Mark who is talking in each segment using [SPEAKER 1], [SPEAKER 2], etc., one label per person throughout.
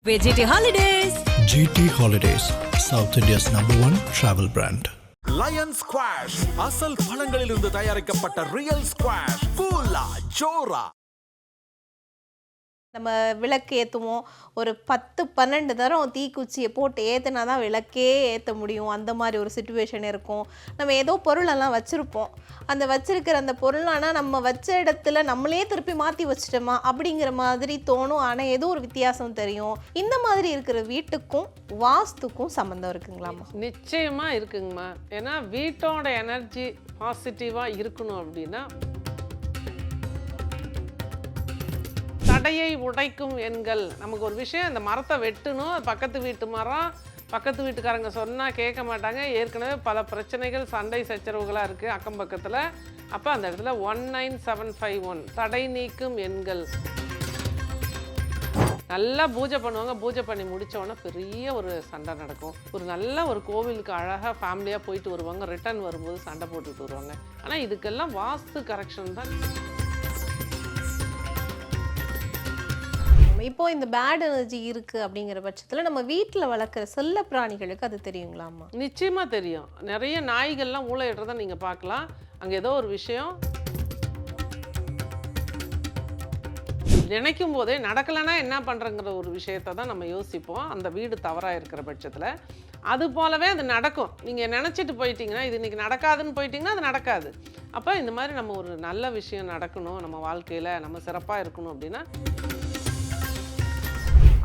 [SPEAKER 1] GT Holidays.
[SPEAKER 2] GT Holidays, South India's #1 travel brand.
[SPEAKER 3] Lion squash அசல் பழங்களிலிருந்து தயாரிக்கப்பட்ட real squash ஃபுல்லா ஜோரா.
[SPEAKER 4] நம்ம விளக்கு ஏற்றுவோம், ஒரு 10-12 தரம் தீக்குச்சியை போட்டு ஏற்றுனா தான் விளக்கே ஏற்ற முடியும். அந்த மாதிரி ஒரு சுச்சுவேஷன் இருக்கும். நம்ம ஏதோ பொருளெல்லாம் வச்சுருப்போம், அந்த வச்சிருக்கிற அந்த பொருளானால் நம்ம வச்ச இடத்துல நம்மளே திருப்பி மாற்றி வச்சிட்டோமா அப்படிங்கிற மாதிரி தோணும். ஆனால் ஏதோ ஒரு வித்தியாசம் தெரியும். இந்த மாதிரி இருக்கிற வீட்டுக்கும் வாஸ்துக்கும் சம்மந்தம் இருக்குங்களாம்மா?
[SPEAKER 5] நிச்சயமாக இருக்குங்கம்மா. ஏன்னா வீட்டோட எனர்ஜி பாசிட்டிவாக இருக்கணும் அப்படின்னா தடையை உடைக்கும் எண்கள். நமக்கு ஒரு விஷயம், இந்த மரத்தை வெட்டணும், பக்கத்து வீட்டு மரம், பக்கத்து வீட்டுக்காரங்க சொன்னால் கேட்க மாட்டாங்க, ஏற்கனவே பல பிரச்சனைகள் சண்டை சச்சரவுகளாக இருக்குது அக்கம் பக்கத்தில். அப்போ அந்த இடத்துல 19751 தடை நீக்கும் எண்கள். நல்லா பூஜை பண்ணுவாங்க, பூஜை பண்ணி முடித்தோடனே பெரிய ஒரு சண்டை நடக்கும். ஒரு நல்ல ஒரு கோவிலுக்கு அழகாக ஃபேமிலியாக போயிட்டு வருவாங்க, ரிட்டர்ன் வரும்போது சண்டை போட்டுட்டு வருவாங்க. ஆனால் இதுக்கெல்லாம் வாஸ்து கரெக்ஷன் தான்.
[SPEAKER 4] இப்போ இந்த பேட் எனர்ஜி இருக்குது அப்படிங்கிற பட்சத்தில் நம்ம வீட்டில் வளர்க்குற செல்ல பிராணிகளுக்கு அது தெரியுங்களாம்மா?
[SPEAKER 5] நிச்சயமாக தெரியும். நிறைய நாய்கள்லாம் ஊழையிடுறத நீங்கள் பார்க்கலாம். அங்கே ஏதோ ஒரு விஷயம் நினைக்கும் போதே நடக்கலைன்னா என்ன பண்ணுறங்கிற ஒரு விஷயத்தை தான் நம்ம யோசிப்போம், அந்த வீடு தவறாக இருக்கிற பட்சத்தில். அது போலவே அது நடக்கும். நீங்கள் நினச்சிட்டு போயிட்டீங்கன்னா, இது இன்றைக்கி நடக்காதுன்னு போயிட்டீங்கன்னா அது நடக்காது. அப்போ இந்த மாதிரி நம்ம ஒரு நல்ல விஷயம் நடக்கணும், நம்ம வாழ்க்கையில் நம்ம சிறப்பாக இருக்கணும் அப்படின்னா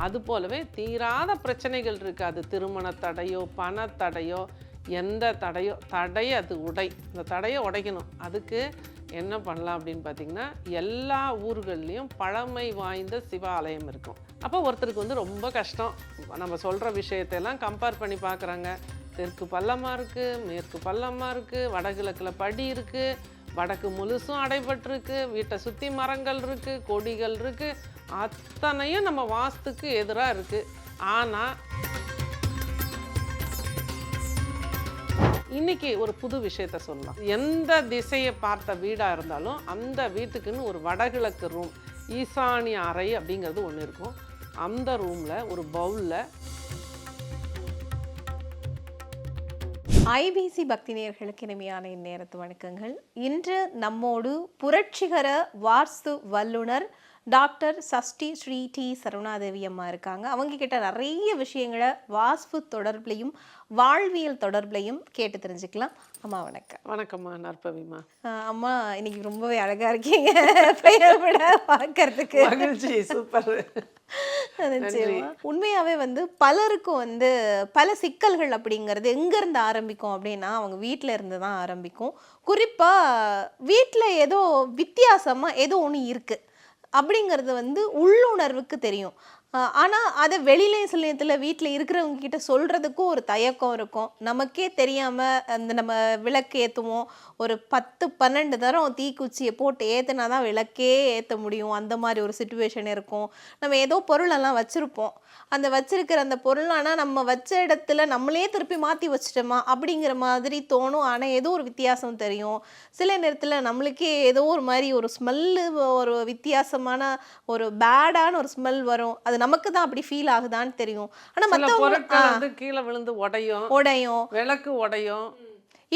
[SPEAKER 5] அது போலவே தீராத பிரச்சனைகள் இருக்காது. திருமண தடையோ பணத்தடையோ எந்த தடையோ, அது உடை, இந்த தடையை உடைக்கணும். அதுக்கு என்ன பண்ணலாம் அப்படின்னு பார்த்தீங்கன்னா, எல்லா ஊர்கள்லேயும் பழமை வாய்ந்த சிவாலயம் இருக்கும். அப்போ ஒருத்தருக்கு வந்து ரொம்ப கஷ்டம், நம்ம சொல்கிற விஷயத்தையெல்லாம் கம்பேர் பண்ணி பார்க்குறாங்க. தெற்கு பள்ளமாக இருக்குது, மேற்கு பள்ளமாக இருக்குது, வடகிழக்கில் படி இருக்குது, வடக்கு முழுசும் அடைபட்டிருக்கு, வீட்டை சுற்றி மரங்கள் இருக்குது, கொடிகள் இருக்குது, அத்தனையும் நம்ம வாஸ்துக்கு எதிராக இருக்குது. ஆனால் இன்னைக்கு ஒரு புது விஷயத்த சொல்லலாம். எந்த திசையை பார்த்த வீடாக இருந்தாலும் அந்த வீட்டுக்குன்னு ஒரு வடகிழக்கு ரூம், ஈசானிய அறை அப்படிங்கிறது ஒன்று இருக்கும். அந்த ரூமில் ஒரு பவுலில்
[SPEAKER 4] ஐபிசி பக்தி நேயர்களுக்கு இனிமையான இந்நேரத்து வணக்கங்கள். இன்று நம்மோடு புரட்சிகர வாஸ்து வல்லுனர் டாக்டர் சஷ்டி ஸ்ரீ டி சரவணாதேவி அம்மா இருக்காங்க. அவங்க கிட்ட நிறைய விஷயங்களை வாஸ்து தொடர்புலையும் வாழ்வியல் தொடர்புலையும் கேட்டு தெரிஞ்சுக்கலாம். அம்மா வணக்கம்.
[SPEAKER 5] வணக்கம்மா, நற்பவிமா.
[SPEAKER 4] அம்மா இன்னைக்கு ரொம்பவே அழகா இருக்கீங்க, பெயர் விட பார்க்கறதுக்கு.
[SPEAKER 5] மகிழ்ச்சி, சூப்பர்.
[SPEAKER 4] உண்மையாவே வந்து பலருக்கும் பல சிக்கல்கள் அப்படிங்கிறது எங்கேருந்து ஆரம்பிக்கும் அப்படின்னா அவங்க வீட்டில் இருந்து தான் ஆரம்பிக்கும். குறிப்பாக வீட்டில் ஏதோ வித்தியாசமாக ஏதோ ஒன்று இருக்குது அப்படிங்கிறது உள்ளுணர்வுக்கு தெரியும். ஆனால் அதை வெளியிலே சில நேரத்தில் வீட்டில் இருக்கிறவங்க கிட்ட சொல்கிறதுக்கும் ஒரு தயக்கம் இருக்கும். நமக்கே தெரியாமல் நம்ம விளக்கு ஏற்றுவோம், ஒரு 10-12 தரம் தீக்குச்சியை போட்டு ஏற்றுனா தான் விளக்கே ஏற்ற முடியும். அந்த மாதிரி ஒரு சுச்சுவேஷன் இருக்கும். நம்ம ஏதோ பொருளெல்லாம் வச்சுருப்போம், அந்த வச்சிருக்கிற அந்த பொருளானால் நம்ம வச்ச இடத்துல நம்மளே திருப்பி மாற்றி வச்சிட்டோமா அப்படிங்கிற மாதிரி தோணும். ஆனால் ஏதோ ஒரு வித்தியாசம் தெரியும். சில நேரத்தில் நம்மளுக்கே ஏதோ ஒரு மாதிரி ஒரு ஸ்மெல்லு, ஒரு வித்தியாசமான ஒரு பேடான ஒரு ஸ்மெல் வரும். அது நமக்கு தான் அப்படி ஃபீல் ஆகுதான்னு தெரியும். ஆனால் மற்றவங்க
[SPEAKER 5] கீழே விழுந்து உடையும், விளக்கு உடையும்,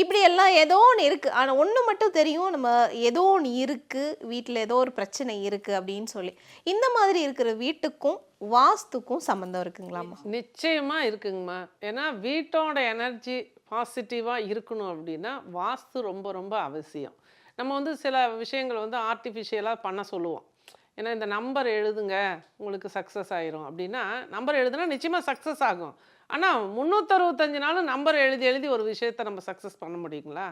[SPEAKER 4] இப்படி எல்லாம் ஏதோ ஒன்று இருக்குது. ஆனால் ஒன்று மட்டும் தெரியும், நம்ம ஏதோ ஒன்று இருக்குது, வீட்டில் ஏதோ ஒரு பிரச்சனை இருக்குது அப்படின்னு சொல்லி. இந்த மாதிரி இருக்கிற வீட்டுக்கும் வாஸ்துக்கும் சம்மந்தம் இருக்குங்களாம்மா?
[SPEAKER 5] நிச்சயமாக இருக்குங்கம்மா. ஏன்னா வீட்டோட எனர்ஜி பாசிட்டிவாக இருக்கணும் அப்படின்னா வாஸ்து ரொம்ப ரொம்ப அவசியம். நம்ம சில விஷயங்கள் ஆர்டிஃபிஷியலாக பண்ண சொல்லுவோம். ஏன்னா இந்த நம்பர் எழுதுங்க உங்களுக்கு சக்ஸஸ் ஆயிரும் அப்படின்னா, நம்பர் எழுதுனா நிச்சயமாக சக்ஸஸ் ஆகும். ஆனால் 365 நாளும் நம்பர் எழுதி ஒரு விஷயத்தை நம்ம சக்ஸஸ் பண்ண முடியுங்களா?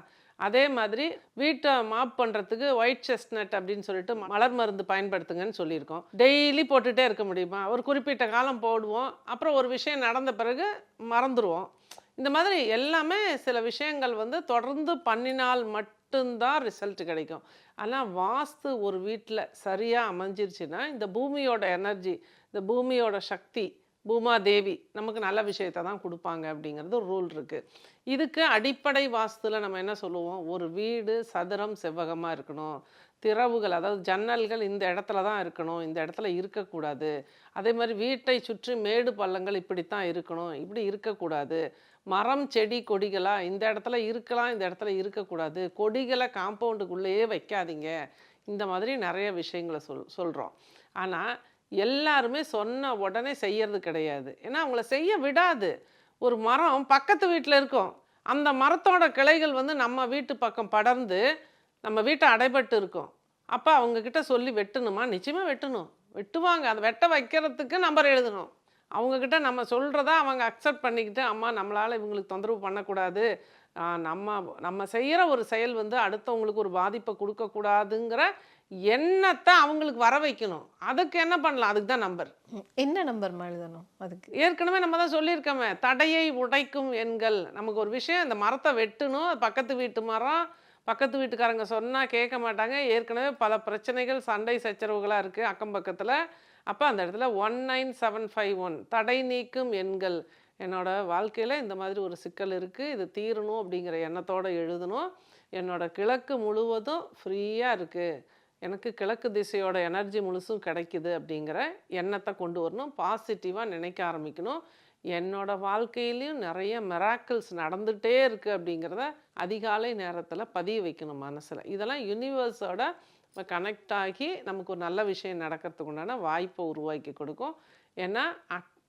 [SPEAKER 5] அதே மாதிரி வீட்டை மாப் பண்ணுறதுக்கு ஒயிட் செஸ்ட்நட் அப்படின்னு சொல்லிட்டு மலர் மருந்து பயன்படுத்துங்கன்னு சொல்லியிருக்கோம். டெய்லி போட்டுகிட்டே இருக்க முடியுமா? ஒரு குறிப்பிட்ட காலம் போடுவோம், அப்புறம் ஒரு விஷயம் நடந்த பிறகு மறந்துடுவோம். இந்த மாதிரி எல்லாமே சில விஷயங்கள் தொடர்ந்து பண்ணினால் மட்டும்தான் ரிசல்ட் கிடைக்கும். ஆனால் வாஸ்து ஒரு வீட்டில் சரியாக அமைஞ்சிருச்சுன்னா இந்த பூமியோட எனர்ஜி, இந்த பூமியோட சக்தி, பூமாதேவி நமக்கு நல்ல விஷயத்தை தான் கொடுப்பாங்க அப்படிங்கிறது ஒரு ரூல் இருக்குது. இதுக்கு அடிப்படை வாஸ்துல நம்ம என்ன சொல்லுவோம், ஒரு வீடு சதுரம் செவ்வகமாக இருக்கணும், திறவுகள் அதாவது ஜன்னல்கள் இந்த இடத்துல தான் இருக்கணும், இந்த இடத்துல இருக்கக்கூடாது, அதே மாதிரி வீட்டை சுற்றி மேடு பள்ளங்கள் இப்படித்தான் இருக்கணும், இப்படி இருக்கக்கூடாது, மரம் செடி கொடிகளாக இந்த இடத்துல இருக்கலாம், இந்த இடத்துல இருக்கக்கூடாது, கொடிகளை காம்பவுண்டுக்குள்ளேயே வைக்காதீங்க, இந்த மாதிரி நிறைய விஷயங்களை சொல்கிறோம். ஆனால் எல்லாருமே சொன்ன உடனே செய்யறது கிடையாது. ஏன்னா அவங்கள செய்ய விடாது. ஒரு மரம் பக்கத்து வீட்டில் இருக்கும், அந்த மரத்தோட கிளைகள் வந்து நம்ம வீட்டு பக்கம் படர்ந்து நம்ம வீட்டை அடைபட்டு இருக்கும். அப்போ அவங்கக்கிட்ட சொல்லி வெட்டணுமா? நிச்சயமாக வெட்டணும், வெட்டுவாங்க. அதை வெட்ட வைக்கிறதுக்கு நம்பர் எழுதணும். அவங்கக்கிட்ட நம்ம சொல்கிறத அவங்க அக்செப்ட் பண்ணிக்கிட்டு, அம்மா நம்மளால் இவங்களுக்கு தொந்தரவு பண்ணக்கூடாது, நம்ம நம்ம செய்கிற ஒரு செயல் வந்து அடுத்தவங்களுக்கு ஒரு பாதிப்பை கொடுக்கக்கூடாதுங்கிற எண்ணத்தை அவங்களுக்கு வர வைக்கணும். அதுக்கு என்ன பண்ணலாம்? அதுக்கு தான் நம்பர்.
[SPEAKER 4] என்ன நம்பர் எழுதணும்? அதுக்கு
[SPEAKER 5] ஏற்கனவே நம்ம தான் சொல்லியிருக்கோமே, தடையை உடைக்கும் எண்கள். நமக்கு ஒரு விஷயம், இந்த மரத்தை வெட்டணும், பக்கத்து வீட்டு மரம், பக்கத்து வீட்டுக்காரங்க சொன்னால் கேட்க மாட்டாங்க, ஏற்கனவே பல பிரச்சனைகள் சண்டை சச்சரவுகளாக இருக்குது அக்கம் பக்கத்தில். அப்போ அந்த இடத்துல 19751 தடை நீக்கும் எண்கள். என்னோட வாழ்க்கையில் இந்த மாதிரி ஒரு சிக்கல் இருக்குது, இது தீரணும் அப்படிங்கிற எண்ணத்தோடு எழுதணும். என்னோட கிழக்கு முழுவதும் ஃப்ரீயாக இருக்குது, எனக்கு கிழக்கு திசையோட எனர்ஜி முழுசும் கிடைக்குது அப்படிங்கிற எண்ணத்தை கொண்டு வரணும். பாசிட்டிவாக நினைக்க ஆரம்பிக்கணும். என்னோட வாழ்க்கையிலையும் நிறைய மிராக்கிள்ஸ் நடந்துகிட்டே இருக்குது அப்படிங்கிறத அதிகாலை நேரத்தில் பதிய வைக்கணும் மனசில். இதெல்லாம் யூனிவர்ஸோட கனெக்ட் ஆகி நமக்கு ஒரு நல்ல விஷயம் நடக்கிறதுக்கு உண்டான வாய்ப்பை உருவாக்கி கொடுக்கும். ஏன்னா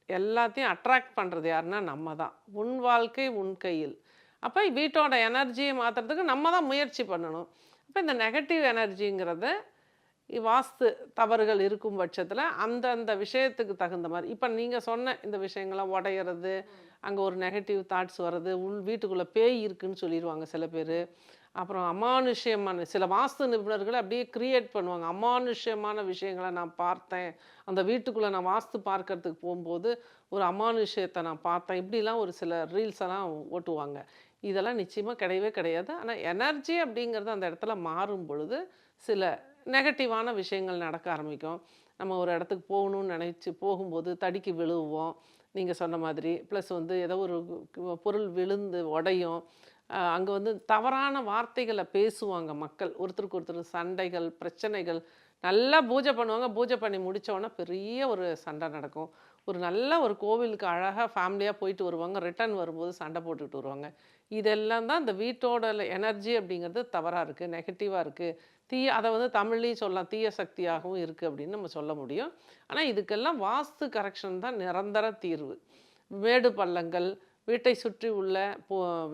[SPEAKER 5] எல்லாத்தையும் அட்ராக்ட் பண்ணுறது யாருன்னா நம்ம தான். உன் வாழ்க்கை உன் கையில். அப்போ வீட்டோட எனர்ஜியை மாற்றுறதுக்கு நம்ம தான் முயற்சி பண்ணணும். அப்போ இந்த நெகட்டிவ் எனர்ஜிங்கிறத வாஸ்து தவறுகள் இருக்கும் பட்சத்தில் அந்தந்த விஷயத்துக்கு தகுந்த மாதிரி, இப்போ நீங்கள் சொன்ன இந்த விஷயங்கள்லாம் உடையிறது, அங்கே ஒரு நெகட்டிவ் தாட்ஸ் வர்றது, வீட்டுக்குள்ளே பேய் இருக்குன்னு சொல்லிடுவாங்க சில பேர். அப்புறம் அமானுஷ்யமான சில வாஸ்து நிபுணர்கள் அப்படியே கிரியேட் பண்ணுவாங்க. அமானுஷ்யமான விஷயங்களை நான் பார்த்தேன், அந்த வீட்டுக்குள்ளே நான் வாஸ்து பார்க்கறதுக்கு போகும்போது ஒரு அமானுஷ்யத்தை நான் பார்த்தேன், இப்படிலாம் ஒரு சில ரீல்ஸ் எல்லாம் ஓட்டுவாங்க. இதெல்லாம் நிச்சயமாக கிடையவே கிடையாது. ஆனால் எனர்ஜி அப்படிங்கிறது அந்த இடத்துல மாறும் பொழுது சில நெகட்டிவான விஷயங்கள் நடக்க ஆரம்பிக்கும். நம்ம ஒரு இடத்துக்கு போகணும்னு நினச்சி போகும்போது தடிக்கு விழுவோம், நீங்கள் சொன்ன மாதிரி. ப்ளஸ் வந்து ஏதோ ஒரு பொருள் விழுந்து உடையும். அங்கே வந்து தவறான வார்த்தைகளை பேசுவாங்க மக்கள், ஒருத்தருக்கு ஒருத்தர் சண்டைகள், பிரச்சனைகள். நல்லா பூஜை பண்ணுவாங்க, பூஜை பண்ணி முடித்தோடனே பெரிய ஒரு சண்டை நடக்கும். ஒரு நல்ல ஒரு கோவிலுக்கு அழகாக ஃபேமிலியாக போயிட்டு வருவாங்க, ரிட்டர்ன் வரும்போது சண்டை போட்டுக்கிட்டு வருவாங்க. இதெல்லாம் தான் இந்த வீட்டோட எனர்ஜி அப்படிங்கிறது தவறாக இருக்குது, நெகட்டிவாக இருக்குது. அதை வந்து தமிழ்லையும் சொல்லலாம், தீய சக்தியாகவும் இருக்குது அப்படின்னு நம்ம சொல்ல முடியும். ஆனால் இதுக்கெல்லாம் வாஸ்து கரெக்ஷன் தான் நிரந்தர தீர்வு. மேடு பள்ளங்கள், வீட்டை சுற்றி உள்ள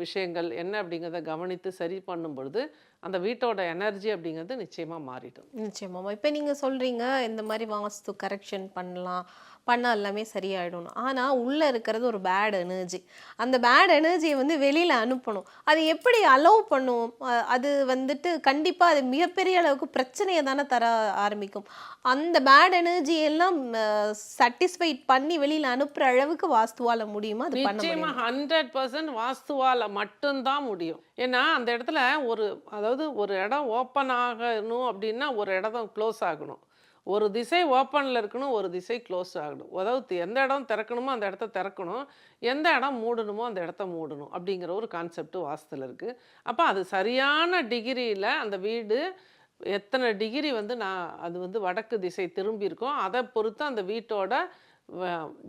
[SPEAKER 5] விஷயங்கள் என்ன அப்படிங்கிறத கவனித்து சரி பண்ணும் பொழுது அந்த வீட்டோட எனர்ஜி அப்படிங்கிறது நிச்சயமாக மாறிடும்.
[SPEAKER 4] நிச்சயமாமா. இப்போ நீங்கள் சொல்கிறீங்க இந்த மாதிரி வாஸ்து கரெக்ஷன் பண்ணால் எல்லாமே சரியாயிடும். ஆனால் உள்ளே இருக்கிறது ஒரு பேட் எனர்ஜி. அந்த பேட் எனர்ஜியை வந்து வெளியில் அனுப்பணும். அது எப்படி அலோவ் பண்ணும்? அது வந்துட்டு கண்டிப்பாக அது மிகப்பெரிய அளவுக்கு பிரச்சனையை தானே தர ஆரம்பிக்கும். அந்த பேட் எனர்ஜியெல்லாம் சாட்டிஸ்ஃபைட் பண்ணி வெளியில் அனுப்புகிற அளவுக்கு வாஸ்துவால் முடியுமா? அது பண்ண முடியுமா?
[SPEAKER 5] 100% வாஸ்துவால் மட்டும்தான் முடியும். ஏன்னா அந்த இடத்துல அதாவது ஒரு இடம் ஓப்பன் ஆகணும் அப்படின்னா ஒரு இடம் க்ளோஸ் ஆகணும், ஒரு திசை ஓப்பனில் இருக்கணும், ஒரு திசை க்ளோஸ் ஆகணும். அதாவது எந்த இடம் திறக்கணுமோ அந்த இடத்த திறக்கணும், எந்த இடம் மூடணுமோ அந்த இடத்த மூடணும் அப்படிங்கிற ஒரு கான்செப்ட் வாஸ்துல இருக்குது. அப்போ அது சரியான டிகிரியில் அந்த வீடு எத்தனை டிகிரி வந்து அது வந்து வடக்கு திசை திரும்பி இருக்கும், அதை பொறுத்து அந்த வீட்டோட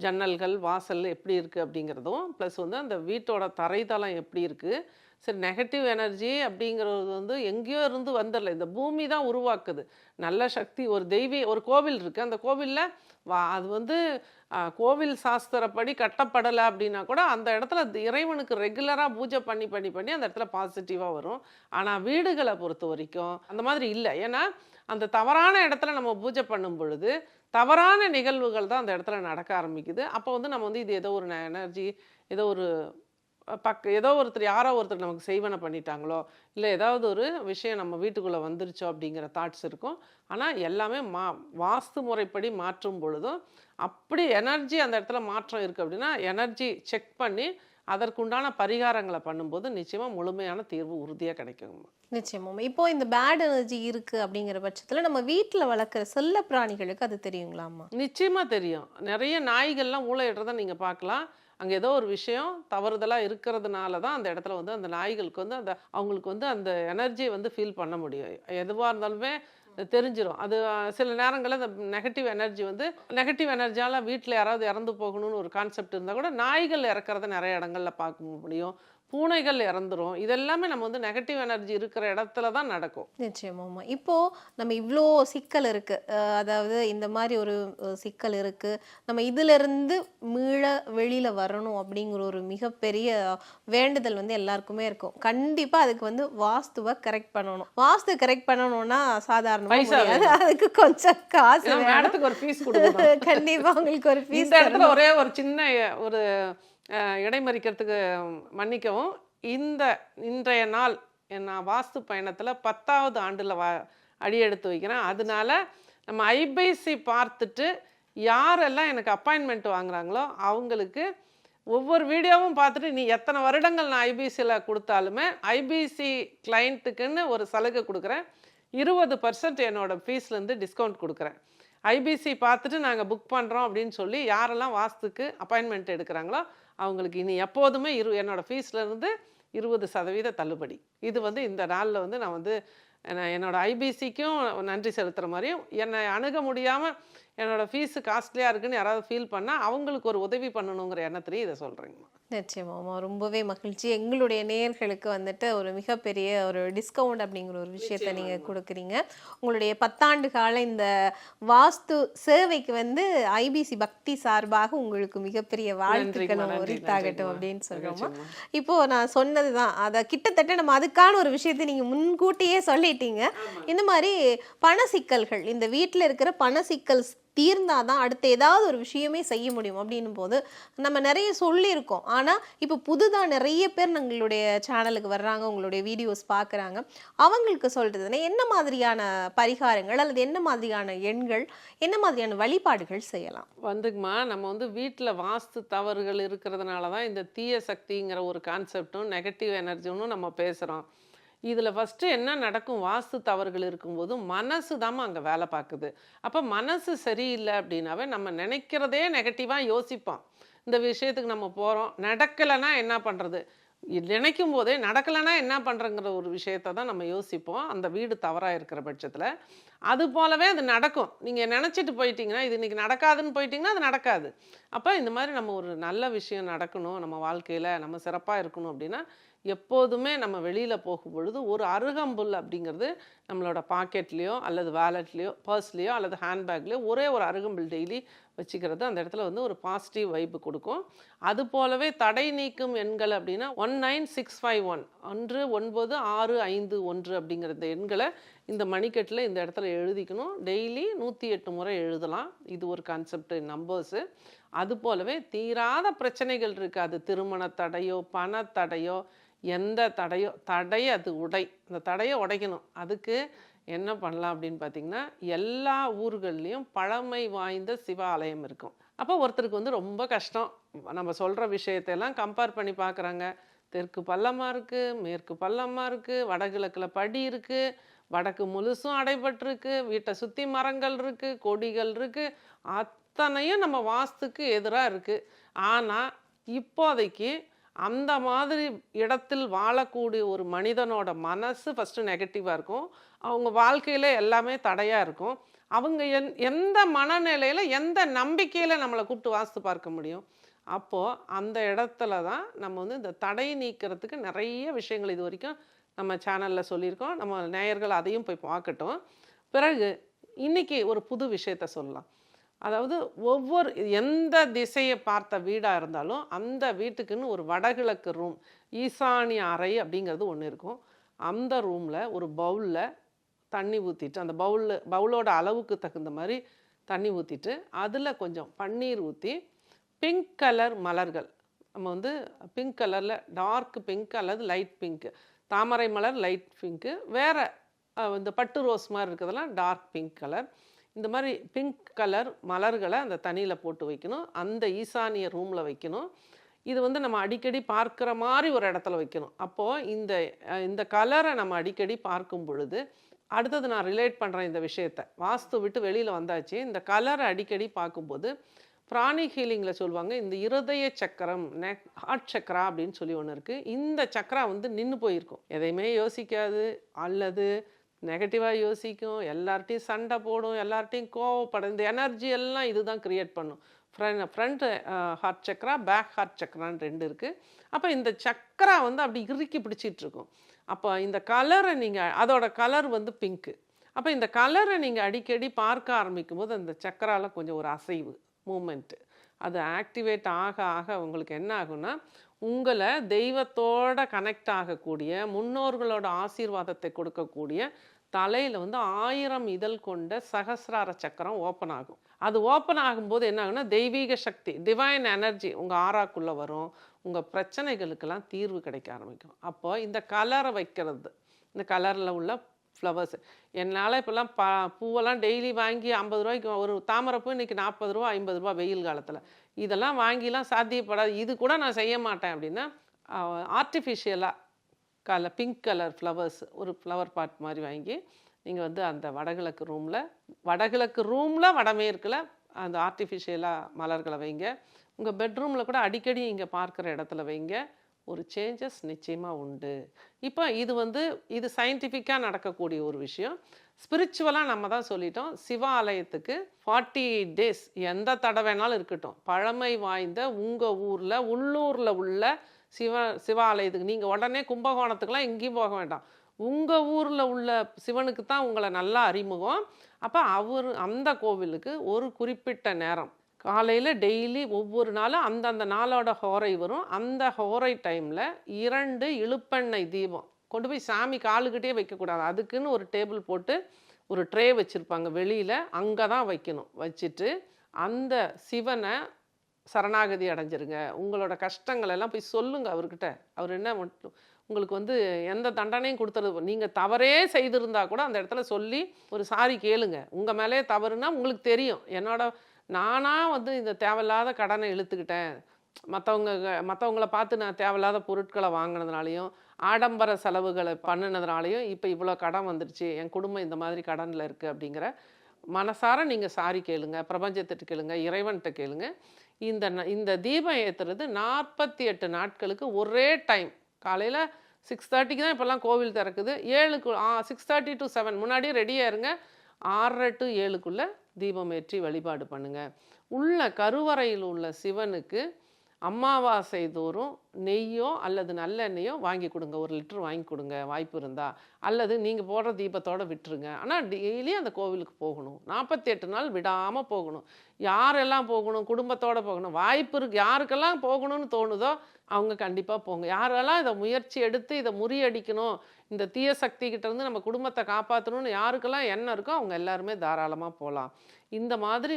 [SPEAKER 5] ஜன்னல்கள் வாசல் எப்படி இருக்குது அப்படிங்கிறதும், ப்ளஸ் வந்து அந்த வீட்டோட தரைதளம் எப்படி இருக்குது. சரி, நெகட்டிவ் எனர்ஜி அப்படிங்கிறது வந்து எங்கேயோ இருந்து வந்துடல, இந்த பூமி தான் உருவாக்குது. நல்ல சக்தி, ஒரு கோவில் இருக்குது, அந்த கோவிலில் அது வந்து கோவில் சாஸ்திரப்படி கட்டப்படலை அப்படின்னா கூட அந்த இடத்துல இறைவனுக்கு ரெகுலராக பூஜை பண்ணி பண்ணி பண்ணி அந்த இடத்துல பாசிட்டிவாக வரும். ஆனால் வீடுகளை பொறுத்த வரைக்கும் அந்த மாதிரி இல்லை. ஏன்னா அந்த தவறான இடத்துல நம்ம பூஜை பண்ணும் பொழுது தவறான நிகழ்வுகள் தான் அந்த இடத்துல நடக்க ஆரம்பிக்குது. அப்போ வந்து நம்ம வந்து இது ஏதோ ஒரு எனர்ஜி, ஏதோ ஒருத்தர் யாரோ ஒருத்தர் நமக்கு செய்வனை பண்ணிட்டாங்களோ, இல்லை ஏதாவது ஒரு விஷயம் நம்ம வீட்டுக்குள்ளே வந்துருச்சோ அப்படிங்கிற தாட்ஸ் இருக்கும். ஆனால் எல்லாமே வாஸ்து முறைப்படி மாற்றும் பொழுதும் அப்படி எனர்ஜி அந்த இடத்துல மாற்றம் இருக்குது அப்படின்னா எனர்ஜி செக் பண்ணி அதற்குண்டான பரிகாரங்களை பண்ணும்போது நிச்சயமாக முழுமையான தீர்வு உறுதியாக கிடைக்குங்கம்மா.
[SPEAKER 4] நிச்சயமா. இப்போ இந்த பேட் எனர்ஜி இருக்கு அப்படிங்கிற பட்சத்துல நம்ம வீட்ல வளர்க்குற செல்ல பிராணிகளுக்கு அது தெரியுங்களாம்மா?
[SPEAKER 5] நிச்சயமாக தெரியும். நிறைய நாய்கள்லாம் ஊளையிடுறத நீங்கள் பார்க்கலாம். அங்கே ஏதோ ஒரு விஷயம் தவறுதலாக இருக்கிறதுனால தான் அந்த இடத்துல வந்து அந்த நாய்களுக்கு வந்து அவங்களுக்கு வந்து அந்த எனர்ஜியை வந்து ஃபீல் பண்ண முடியும். எதுவாக இருந்தாலுமே தெரிஞ்சிடும். அது சில நேரங்களில் அந்த நெகட்டிவ் எனர்ஜியால் வீட்டில் யாராவது இறந்து போகணும்னு ஒரு கான்செப்ட் இருந்தால் கூட நாய்கள் இறக்கிறத நிறைய இடங்களில் பார்க்க முடியும். பூனைகள் இறந்துரும். இதெல்லாமே நம்ம வந்து நெகட்டிவ் எனர்ஜி இருக்கிற இடத்துல தான் நடக்கும்.
[SPEAKER 4] நிச்சயமாம்மா. இப்போ நம்ம இவ்வளோ சிக்கல் இருக்கு, அதாவது இந்த மாதிரி ஒரு சிக்கல் இருக்கு, நம்ம இதிலிருந்து மீள வெளியில வரணும் அப்படிங்கிற ஒரு மிகப்பெரிய வேண்டுதல் வந்து எல்லாருக்குமே இருக்கும். கண்டிப்பா அதுக்கு வந்து வாஸ்துவை கரெக்ட் பண்ணணும். வாஸ்து கரெக்ட் பண்ணணும்னா சாதாரணமா முடியாது. அதுக்கு கொஞ்சம் காசு வேணும்.
[SPEAKER 5] மேடத்துக்கு ஒரு ஃபீஸ் கொடுக்கணும்.
[SPEAKER 4] கண்டிப்பா உங்களுக்கு ஒரு ஃபீஸ்.
[SPEAKER 5] இந்த இடத்துல ஒரே ஒரு சின்ன ஒரு இடைமறிக்கிறதுக்கு மன்னிக்கவும். இன்றைய நாள் நான் வாஸ்து பயணத்தில் 10வது ஆண்டில் அடி எடுத்து வைக்கிறேன். அதனால நம்ம ஐபிசி பார்த்துட்டு யாரெல்லாம் எனக்கு அப்பாயின்மெண்ட் வாங்குறாங்களோ அவங்களுக்கு ஒவ்வொரு வீடியோவும் பார்த்துட்டு நீ எத்தனை வருடங்கள் நான் ஐபிசியில் கொடுத்தாலுமே ஐபிசி கிளைண்ட்டுக்குன்னு ஒரு சலுகை கொடுக்குறேன். 20% என்னோட ஃபீஸ்லேருந்து டிஸ்கவுண்ட் கொடுக்குறேன். ஐபிசி பார்த்துட்டு நாங்கள் புக் பண்ணுறோம் அப்படின்னு சொல்லி யாரெல்லாம் வாஸ்துக்கு அப்பாயின்மெண்ட் எடுக்கிறாங்களோ அவங்களுக்கு இனி எப்போதுமே என்னோட ஃபீஸ்லேருந்து 20% தள்ளுபடி. இது வந்து இந்த நாளில் வந்து நான் வந்து என்னோட ஐபிசிக்கும் நன்றி செலுத்துகிற மாதிரியும், என்னை அணுக முடியாமல் என்னோட ஃபீஸு காஸ்ட்லியாக இருக்குன்னு யாராவது ஃபீல் பண்ணால் அவங்களுக்கு ஒரு உதவி பண்ணணுங்கிற எண்ணத்துலேயும் இதை சொல்கிறேங்கம்மா.
[SPEAKER 4] நிச்சயமாம்மா. ரொம்பவே மகிழ்ச்சி. எங்களுடைய நேயர்களுக்கு வந்துட்டு ஒரு மிகப்பெரிய ஒரு டிஸ்கவுண்ட் அப்படிங்கிற ஒரு விஷயத்தை நீங்கள் கொடுக்குறீங்க. உங்களுடைய 10 ஆண்டு கால இந்த வாஸ்து சேவைக்கு வந்து ஐபிசி பக்தி சார்பாக உங்களுக்கு மிகப்பெரிய வாழ்த்துக்களும் உரித்தாகட்டும் அப்படின்னு சொல்கிறோமா. இப்போது நான் சொன்னது தான், அதை கிட்டத்தட்ட நம்ம அதுக்கான ஒரு விஷயத்தை நீங்கள் முன்கூட்டியே சொல்லிட்டீங்க. இந்த மாதிரி பண சிக்கல்கள், இந்த வீட்டில் இருக்கிற பண சிக்கல் தீர்ந்தாதான் அடுத்து ஏதாவது ஒரு விஷயமே செய்ய முடியும் அப்படின்னும் போது நம்ம நிறைய சொல்லியிருக்கோம். ஆனால் இப்போ புதுதாக நிறைய பேர் எங்களுடைய சேனலுக்கு வர்றாங்க, உங்களுடைய வீடியோஸ் பார்க்குறாங்க. அவங்களுக்கு சொல்கிறதுனா என்ன மாதிரியான பரிகாரங்கள் அல்லது என்ன மாதிரியான எண்கள், என்ன மாதிரியான வழிபாடுகள் செய்யலாம்?
[SPEAKER 5] வந்துங்கம்மா, நம்ம வந்து வீட்டில் வாஸ்து தவறுகள் இருக்கிறதுனால தான் இந்த தீய சக்திங்கிற ஒரு கான்செப்டும் நெகட்டிவ் எனர்ஜின்னு நம்ம பேசுகிறோம். இதில் ஃபஸ்ட்டு என்ன நடக்கும், வாஸ்து தவறுகள் இருக்கும்போது மனசு தான் அங்கே வேலை பார்க்குது. அப்போ மனசு சரியில்லை அப்படின்னாவே நம்ம நினைக்கிறதே நெகட்டிவாக யோசிப்போம். இந்த விஷயத்துக்கு நம்ம போகிறோம், நடக்கலைன்னா என்ன பண்ணுறது, நினைக்கும் போதே நடக்கலைன்னா என்ன பண்ணுறங்கிற ஒரு விஷயத்தை தான் நம்ம யோசிப்போம். அந்த வீடு தவறாக இருக்கிற பட்சத்தில் அது போலவே அது நடக்கும். நீங்கள் நினச்சிட்டு போயிட்டீங்கன்னா, இது இன்றைக்கி நடக்காதுன்னு போயிட்டீங்கன்னா அது நடக்காது. அப்போ இந்த மாதிரி நம்ம ஒரு நல்ல விஷயம் நடக்கணும், நம்ம வாழ்க்கையில் நம்ம சிறப்பாக இருக்கணும் அப்படின்னா எப்போதுமே நம்ம வெளியில் போகும் பொழுது ஒரு அருகம்புல் அப்படிங்கிறது நம்மளோட பாக்கெட்லேயோ அல்லது வேலட்லேயோ பர்ஸ்லேயோ அல்லது ஹேண்ட்பேக்லேயோ ஒரே ஒரு அருகம்புல் டெய்லி வச்சுக்கிறது அந்த இடத்துல வந்து ஒரு பாசிட்டிவ் வைப்பு கொடுக்கும். அது போலவே தடை நீக்கும் எண்கள் அப்படின்னா 19651 196551 அப்படிங்கிற இந்த எண்களை இந்த மணிக்கட்டில் இந்த இடத்துல எழுதிக்கணும். டெய்லி 108 முறை எழுதலாம். இது ஒரு கான்செப்ட் நம்பர்ஸு. அது போலவே தீராத பிரச்சனைகள் இருக்குது, அது திருமண தடையோ பண தடையோ எந்த தடையை அது அந்த தடையை உடைக்கணும். அதுக்கு என்ன பண்ணலாம் அப்படின்னு பார்த்தீங்கன்னா, எல்லா ஊர்கள்லேயும் பழமை வாய்ந்த சிவாலயம் இருக்கும். அப்போ ஒருத்தருக்கு வந்து ரொம்ப கஷ்டம், நம்ம சொல்கிற விஷயத்தையெல்லாம் கம்பேர் பண்ணி பார்க்குறாங்க. தெற்கு பள்ளமாக இருக்குது, மேற்கு பள்ளமாக இருக்குது, வடகிழக்கில் படி இருக்குது, வடக்கு முழுசும் அடைபட்டிருக்கு, வீட்டை சுற்றி மரங்கள் இருக்குது, கொடிகள் இருக்குது, அத்தனையும் நம்ம வாஸ்துக்கு எதிராக இருக்குது. ஆனால் இப்போதைக்கு அந்த மாதிரி இடத்தில் வாழக்கூடிய ஒரு மனிதனோட மனசு ஃபஸ்ட்டு நெகட்டிவாக இருக்கும். அவங்க வாழ்க்கையில் எல்லாமே தடையாக இருக்கும். அவங்க எந்த மனநிலையில் எந்த நம்பிக்கையில் நம்மளை கூப்பிட்டு வாஸ்து பார்க்க முடியும்? அப்போது அந்த இடத்துல தான் நம்ம வந்து இந்த தடை நீக்கிறதுக்கு நிறைய விஷயங்கள் இது வரைக்கும் நம்ம சேனலில் சொல்லியிருக்கோம். நம்ம நேயர்கள் அதையும் போய் பார்க்கட்டும். பிறகு இன்றைக்கி ஒரு புது விஷயத்த சொல்லலாம். அதாவது எந்த திசையை பார்த்த வீடாக இருந்தாலும் அந்த வீட்டுக்குன்னு ஒரு வடகிழக்கு ரூம், ஈசானிய அறை அப்படிங்கிறது ஒன்று இருக்கும். அந்த ரூமில் ஒரு பவுலில் தண்ணி ஊற்றிட்டு, அந்த பவுலோட அளவுக்கு தகுந்த மாதிரி தண்ணி ஊற்றிட்டு, அதில் கொஞ்சம் பன்னீர் ஊற்றி பிங்க் கலர் மலர்கள், நம்ம வந்து பிங்க் கலரில் டார்க் பிங்க் அல்லது லைட் பிங்க்கு, தாமரை மலர் லைட் பிங்க்கு, வேறு இந்த பட்டு ரோஸ் மாதிரி இருக்கிறதெல்லாம் டார்க் பிங்க் கலர், இந்த மாதிரி பிங்க் கலர் மலர்களை அந்த தண்ணியில் போட்டு வைக்கணும். அந்த ஈசானிய ரூமில் வைக்கணும். இது வந்து நம்ம அடிக்கடி பார்க்குற மாதிரி ஒரு இடத்துல வைக்கணும். அப்போது இந்த கலரை நம்ம அடிக்கடி பார்க்கும் பொழுது, அடுத்தது நான் ரிலேட் பண்ணுறேன் இந்த விஷயத்த. வாஸ்து விட்டு வெளியில் வந்தாச்சு. இந்த கலரை அடிக்கடி பார்க்கும்போது பிராணிக் ஹீலிங்கில் சொல்லுவாங்க, இந்த இருதய சக்கரம், ஹார்ட் சக்கரா அப்படின்னு சொல்லி ஒன்று இருக்குது. இந்த சக்கரா வந்து நின்று போயிருக்கும். எதையுமே யோசிக்காது, அல்லது நெகட்டிவாக யோசிக்கும், எல்லார்ட்டையும் சண்டை போடும், எல்லார்ட்டையும் கோவப்படும். இந்த எனர்ஜி எல்லாம் இதுதான் கிரியேட் பண்ணும். ஃப்ரண்ட் ஹார்ட் சக்கரா, பேக் ஹார்ட் சக்கரான்னு 2 இருக்குது. அப்போ இந்த சக்கரா வந்து அப்படி இறுக்கி பிடிச்சிட்டு இருக்கும். அப்போ இந்த கலரை நீங்கள், அதோட கலர் வந்து பிங்க்கு. அப்போ இந்த கலரை நீங்கள் அடிக்கடி பார்க்க ஆரம்பிக்கும் போது அந்த சக்கராவில் கொஞ்சம் ஒரு அசைவு, மூமெண்ட்டு, அது ஆக்டிவேட் ஆக ஆக உங்களுக்கு என்ன ஆகும்னா, உங்களை தெய்வத்தோட கனெக்ட் ஆகக்கூடிய, முன்னோர்களோட ஆசீர்வாதத்தை கொடுக்கக்கூடிய தலையில் வந்து 1000 இதழ் கொண்ட சகசிரார சக்கரம் ஓப்பன் ஆகும். அது ஓப்பன் ஆகும்போது என்ன ஆகும்னா, தெய்வீக சக்தி, டிவைன் எனர்ஜி உங்கள் ஆறாக்குள்ளே வரும். உங்கள் பிரச்சனைகளுக்கெல்லாம் தீர்வு கிடைக்க ஆரம்பிக்கும். அப்போது இந்த கலரை வைக்கிறது, இந்த கலரில் உள்ள ஃப்ளவர்ஸ், என்னால் இப்போல்லாம் பூவெல்லாம் டெய்லி வாங்கி 50 ரூபாய்க்கு ஒரு தாமரைப்பூ இன்றைக்கி 40 ரூபா 50 ரூபா வெயில் காலத்தில், இதெல்லாம் வாங்கிலாம் சாத்தியப்படாது, இது கூட நான் செய்ய மாட்டேன் அப்படின்னா, ஆர்டிஃபிஷியலாக பிங்க் கலர் ஃப்ளவர்ஸ் ஒரு ஃப்ளவர் பாட் மாதிரி வாங்கி நீங்கள் வந்து அந்த வடகிழக்கு ரூமில் வடமேற்கில் அந்த ஆர்டிஃபிஷியலாக மலர்களை வைங்க. உங்கள் பெட்ரூமில் கூட அடிக்கடி இங்கே பார்க்குற இடத்துல வைங்க. ஒரு சேஞ்சஸ் நிச்சயமாக உண்டு. இப்போ இது சயின்டிஃபிக்காக நடக்கக்கூடிய ஒரு விஷயம். ஸ்பிரிச்சுவலாக நம்ம தான் சொல்லிட்டோம். சிவாலயத்துக்கு 40 days எந்த தடை வேணாலும் இருக்கட்டும், பழமை வாய்ந்த உங்கள் ஊரில் உள்ளூரில் உள்ள சிவாலயத்துக்கு நீங்கள் உடனே கும்பகோணத்துக்கெலாம் எங்கேயும் போக வேண்டாம். உங்கள் ஊரில் உள்ள சிவனுக்கு தான் உங்களை நல்லா அறிமுகம். அப்போ அந்த கோவிலுக்கு ஒரு குறிப்பிட்ட நேரம் காலையில் டெய்லி ஒவ்வொரு நாளும் அந்தந்த நாளோட ஹோரை வரும். அந்த ஹோரை டைமில் 2 இழுப்பெண்ணெய் தீபம் கொண்டு போய் சாமி காலுக்கிட்டே வைக்கக்கூடாது. அதுக்குன்னு ஒரு டேபிள் போட்டு ஒரு ட்ரே வச்சுருப்பாங்க வெளியில், அங்கே தான் வைக்கணும். வச்சுட்டு அந்த சிவனை சரணாகதி அடைஞ்சிருங்க. உங்களோட கஷ்டங்கள் எல்லாம் போய் சொல்லுங்கள் அவர்கிட்ட. அவர் என்ன உங்களுக்கு வந்து எந்த தண்டனையும் கொடுத்துறது, நீங்கள் தவறே செய்திருந்தா கூட அந்த இடத்துல சொல்லி ஒரு சாரி கேளுங்க. உங்கள் மேலே தவறுனா உங்களுக்கு தெரியும், நானாக வந்து இந்த தேவையில்லாத கடனை இழுத்துக்கிட்டேன், மற்றவங்கள பார்த்து நான் தேவையில்லாத பொருட்களை வாங்கினதுனாலையும் ஆடம்பர செலவுகளை பண்ணினதுனாலையும் இப்போ இவ்வளோ கடன் வந்துடுச்சு, என் குடும்பம் இந்த மாதிரி கடனில் இருக்குது அப்படிங்கிற மனசார நீங்கள் சாரி கேளுங்க, பிரபஞ்சத்திட்ட கேளுங்க, இறைவன்கிட்ட கேளுங்க. இந்த தீபம் ஏற்றுறது 48 நாட்களுக்கு ஒரே டைம். காலையில் 6:30க்கு தான் இப்போல்லாம் கோவில் திறக்குது. 6:30 to 7 முன்னாடியே ரெடியாக இருங்க. 6:30 to 7க்குள்ளே தீபம் ஏற்றி வழிபாடு பண்ணுங்கள். உள்ள கருவறையில் உள்ள சிவனுக்கு அமாவாசை தோறும் நெய்யோ அல்லது நல்லெண்ணெய்யோ வாங்கி கொடுங்க. 1 லிட்டர் வாங்கி கொடுங்க வாய்ப்பு இருந்தால். அல்லது நீங்கள் போடுற தீபத்தோடு விட்டுருங்க. ஆனால் டெய்லி அந்த கோவிலுக்கு போகணும். 48 நாள் விடாமல் போகணும். யாரெல்லாம் போகணும்? குடும்பத்தோடு போகணும். வாய்ப்பு இருக்குது, யாருக்கெல்லாம் போகணும்னு தோணுதோ அவங்க கண்டிப்பாக போங்க. யாரெல்லாம் இதை முயற்சி எடுத்து இதை முறியடிக்கணும், இந்த தீய சக்திகிட்ட இருந்து நம்ம குடும்பத்தை காப்பாற்றணும்னு யாருக்கெல்லாம் எண்ணம் இருக்கோ அவங்க எல்லாருமே தாராளமாக போகலாம். இந்த மாதிரி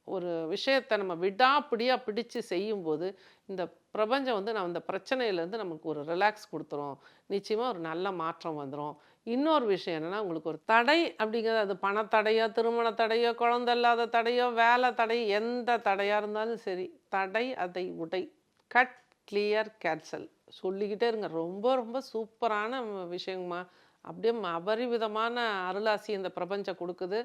[SPEAKER 5] ஒரு விஷயத்தை நம்ம விடாப்பிடியாக பிடிச்சு செய்யும்போது இந்த பிரபஞ்சம் வந்து நம்ம இந்த பிரச்சனையிலேருந்து நமக்கு ஒரு ரிலாக்ஸ் கொடுத்துரும். நிச்சயமாக ஒரு நல்ல மாற்றம் வந்துடும். இன்னொரு விஷயம் என்னென்னா, உங்களுக்கு ஒரு தடை அப்படிங்கிறது, அது பணத்தடையோ, திருமண தடையோ, குழந்தை இல்லாத தடையோ, வேலை தடை, எந்த தடையாக இருந்தாலும் சரி, தடை அதை உடை, கட், கிளியர், கேன்சல் சொல்லிக்கிட்டே இருங்க. ரொம்ப ரொம்ப சூப்பரான விஷயங்கம்மா. அப்படியே அபரிவிதமான அருளாசி இந்த பிரபஞ்சம் கொடுக்குது.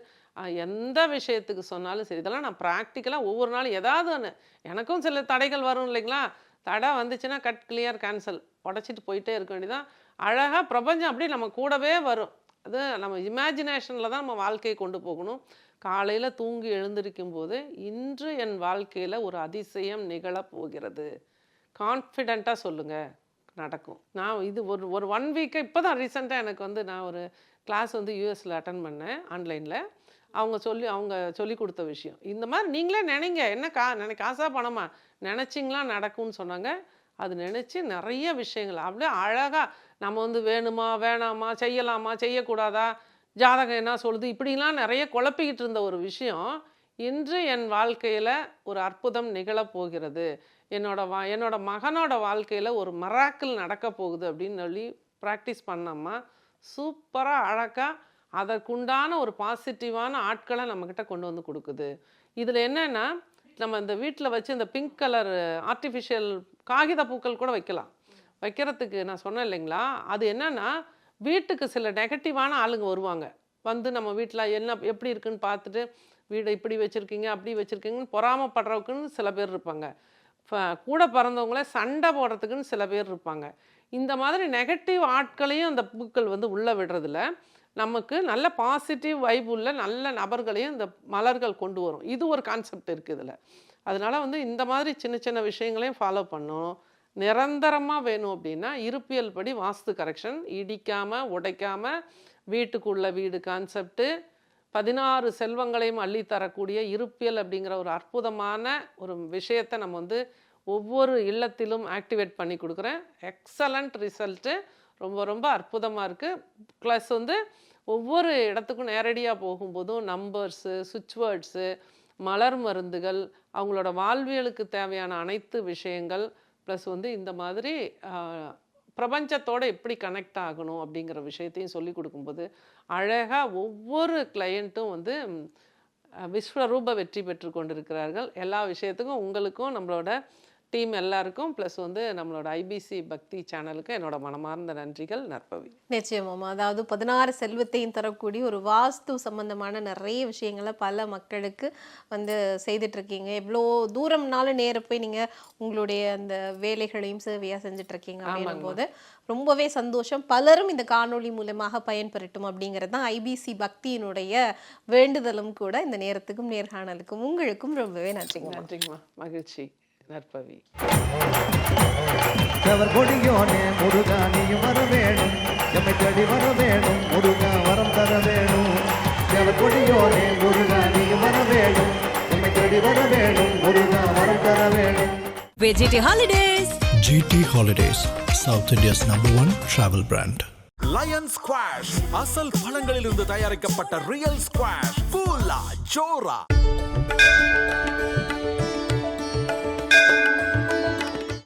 [SPEAKER 5] எந்த விஷயத்துக்கு சொன்னாலும் சரி, இதெல்லாம் நான் ப்ராக்டிக்கலாக ஒவ்வொரு நாளும் ஏதாவது ஒன்று, எனக்கும் சில தடைகள் வரும் இல்லைங்களா, தடை வந்துச்சுன்னா கட், கிளியர், கேன்சல் உடச்சிட்டு போயிட்டே இருக்க வேண்டியதான். அழகாக பிரபஞ்சம் அப்படியே நம்ம கூடவே வரும். அது நம்ம இமேஜினேஷனில் தான் நம்ம வாழ்க்கையை கொண்டு போகணும். காலையில் தூங்கி எழுந்திருக்கும் போது இன்று என் வாழ்க்கையில் ஒரு அதிசயம் நிகழப்போகிறது, கான்ஃபிடெண்ட்டாக சொல்லுங்கள், நடக்கும். நான் இது ஒரு 1 வீக்கு இப்போ தான் ரீசெண்டாக எனக்கு வந்து நான் ஒரு கிளாஸ் வந்து யூஎஸில் அட்டன் பண்ணேன் ஆன்லைனில். அவங்க சொல்லி கொடுத்த விஷயம் இந்த மாதிரி நீங்களே நினைங்க. என்ன காசாக பணமா நினச்சிங்களா நடக்கும்னு சொன்னாங்க. அது நினச்சி நிறைய விஷயங்கள் அப்படியே அழகாக நம்ம வந்து வேணுமா வேணாமா, செய்யலாமா செய்யக்கூடாதா, ஜாதகம் என்ன சொல்லுது, இப்படிலாம் நிறைய குழப்பிக்கிட்டு இருந்த ஒரு விஷயம் இன்று என் வாழ்க்கையில் ஒரு அற்புதம் நிகழப்போகிறது, என்னோட மகனோட வாழ்க்கையில் ஒரு மிராக்கிள் நடக்க போகுது அப்படின்னு சொல்லி ப்ராக்டிஸ் பண்ணோம்மா, சூப்பராக அழகாக அதற்குண்டான ஒரு பாசிட்டிவான ஆட்களை நம்மக்கிட்ட கொண்டு வந்து கொடுக்குது. இதில் என்னென்னா, நம்ம இந்த வீட்டில் வச்சு இந்த பிங்க் கலர் ஆர்டிஃபிஷியல் காகித பூக்கள் கூட வைக்கலாம். வைக்கிறதுக்கு நான் சொன்னேன் இல்லைங்களா, அது என்னன்னா வீட்டுக்கு சில நெகட்டிவான ஆளுங்க வருவாங்க. வந்து நம்ம வீட்டில் என்ன எப்படி இருக்குன்னு பார்த்துட்டு வீடை இப்படி வச்சுருக்கீங்க அப்படி வச்சுருக்கீங்கன்னு பொறாமப்படுறவுக்குன்னு சில பேர் இருப்பாங்க. கூட பிறந்தவங்கள சண்டை போடுறதுக்குன்னு சில பேர் இருப்பாங்க. இந்த மாதிரி நெகட்டிவ் ஆட்களையும் அந்த பூக்கள் வந்து உள்ளே விடுறதில்ல, நமக்கு நல்ல பாசிட்டிவ் வைப் உள்ள நல்ல நபர்களையும் இந்த மலர்கள் கொண்டு வரும். இது ஒரு கான்செப்ட் இருக்குது இதில். அதனால் வந்து இந்த மாதிரி சின்ன சின்ன விஷயங்களையும் ஃபாலோ பண்ணணும். நிரந்தரமாக வேணும் அப்படின்னா இருப்பியல் படி வாஸ்து கரெக்ஷன், இடிக்காமல் உடைக்காமல் வீட்டுக்குள்ள வீடு கான்செப்டு, 16 செல்வங்களையும் அள்ளித்தரக்கூடிய இருப்பியல் அப்படிங்கிற ஒரு அற்புதமான ஒரு விஷயத்தை நம்ம வந்து ஒவ்வொரு இல்லத்திலும் ஆக்டிவேட் பண்ணி கொடுக்குறேன். எக்ஸலண்ட் ரிசல்ட்டு, ரொம்ப ரொம்ப அற்புதமாக இருக்குது. ப்ளஸ் வந்து ஒவ்வொரு இடத்துக்கும் நேரடியாக போகும்போதும் நம்பர்ஸு, சுவிட்ச் வேர்ட்ஸு, மலர் மருந்துகள், அவங்களோட வாழ்வியலுக்கு தேவையான அனைத்து விஷயங்கள், ப்ளஸ் வந்து இந்த மாதிரி பிரபஞ்சத்தோடு எப்படி கனெக்ட் ஆகணும் அப்படிங்கிற விஷயத்தையும் சொல்லி கொடுக்கும்போது அழகாக ஒவ்வொரு கிளையண்ட்டும் வந்து விஸ்வரூப வெற்றி பெற்று கொண்டிருக்கிறார்கள். எல்லா விஷயத்துக்கும் உங்களுக்கும் நம்மளோட டீம் எல்லாருக்கும் ப்ளஸ் வந்து நம்மளோட ஐபிசி பக்தி சேனலுக்கு என்னோட மனமார்ந்த நன்றிகள். நற்பவி.
[SPEAKER 4] நிச்சயமாமா. அதாவது 16 செல்வத்தையும் தரக்கூடிய ஒரு வாஸ்து சம்பந்தமான நிறைய விஷயங்களை பல மக்களுக்கு வந்து செய்துட்டு இருக்கீங்க. எவ்வளோ தூரம்னாலும் நேர போய் நீங்கள் உங்களுடைய அந்த வேலைகளையும் சேவையாக செஞ்சுட்டு இருக்கீங்க அப்படின்னும் போது ரொம்பவே சந்தோஷம். பலரும் இந்த காணொளி மூலமாக பயன்பெறட்டும் அப்படிங்கிறது தான் ஐபிசி பக்தியினுடைய வேண்டுதலும் கூட. இந்த நேரத்துக்கும் நேர்காணலுக்கும் உங்களுக்கும் ரொம்பவே நன்றிங்க.
[SPEAKER 5] நன்றிங்கம்மா, மகிழ்ச்சி. நற்பவி.
[SPEAKER 1] கொடியோனே முருகா நீயும் வர வேணும், எம்மை தேடி வர வேணும், முருகா வரம் தர வேணும். கொடியோனே முருகா நீயும் வர வேணும், எம்மை தேடி வர வேணும், முருகா வரம் தர வேணும்.
[SPEAKER 6] GT Holidays.
[SPEAKER 2] GT Holidays, South India's #1 travel brand.
[SPEAKER 3] Lion squash அசல் பழங்களிலிருந்து தயாரிக்கப்பட்ட ரியல் ஸ்குவாஷ். ஃபுல்லா ஜோரா.